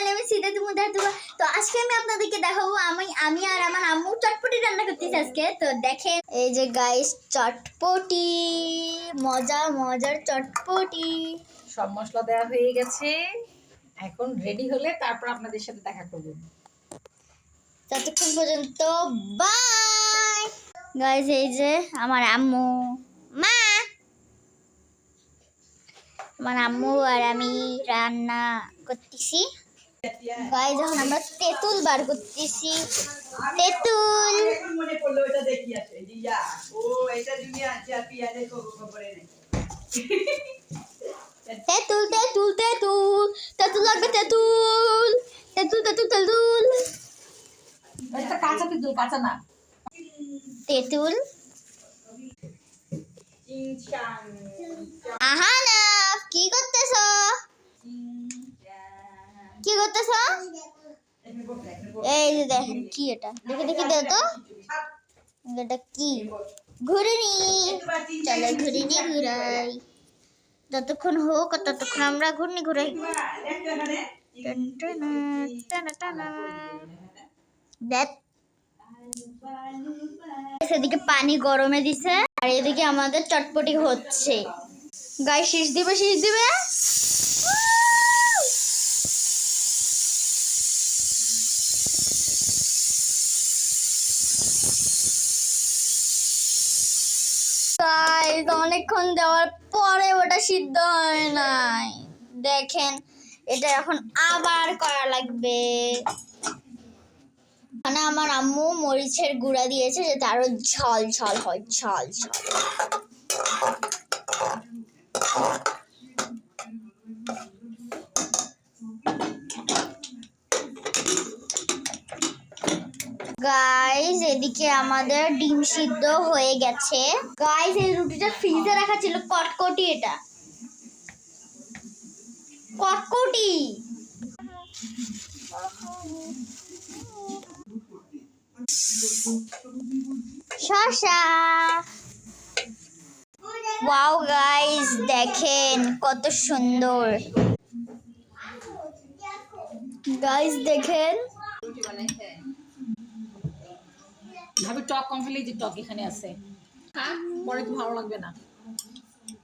Name is Siddharth মুদাতুবা। তো আজকে আমি আপনাদেরকে দেখাবো আমি আর আমার আম্মু চটপটি রান্না করতেছি আজকে। তো দেখেন এই যে গাইস চটপটি, মজার চটপটি। সব মশলা দেওয়া হয়ে গেছে, এখন রেডি হলে তারপর আপনাদের সাথে দেখা করব। ততক্ষণ পর্যন্ত বাই গাইস। এই যে আমার আম্মু, মা, আমার আম্মু আর আমি রান্না করতেছি। গাইস যখন আমরা তেঁতুল বার করতেছি, তেঁতুল মনে পড়লো এটা দেখি আছে জিয়া ও এটা দুনিয়া আছে আর পিয়াজে খবরে নেই তেঁতুল তেঁতুল তেঁতুল তেঁতুল লাগবে, তেঁতুল তেঁতুল তেঁতুল তেঁতুল এটা কাঁচা তেঁতুল, কাঁচা না তেঁতুল। চিংচাং আহানা কি করতেছ, কি করতেছ? এই যে দেখেন কি এটা, দেখে দেখে দেও তো এটা কি। ঘুরিনি, চলো ঘুরিনি ঘুরাই, যতক্ষণ হোক ততক্ষণ আমরা ঘুরনি ঘুরাই। এদিকে পানি গরমে দিছে আর এদিকে আমাদের চটপটি হচ্ছে। গায়ে শীষ দিবে, শীষ দিবে। অনেকক্ষণ দেওয়ার পরে ওটা সিদ্ধ হয় নাই। দেখেন এটা এখন আবার করা লাগবে। মানে আমার আম্মু মরিচের গুঁড়া দিয়েছে যাতে আরো ঝাল ঝাল হয়, ঝাল ঝাল। গাইস এদিকে আমাদের ডিম সিদ্ধ হয়ে গেছে। গাইস এই রুটিটা ফ্রিজে রাখা ছিল, কটকটি, এটা কটকটি। শসা। ওয়াও গাইস দেখেন কত সুন্দর। গাইস দেখেন ভাবি টক কম ফেলে, যে টক এখানে আছে, পরে তো ভালো লাগবে না।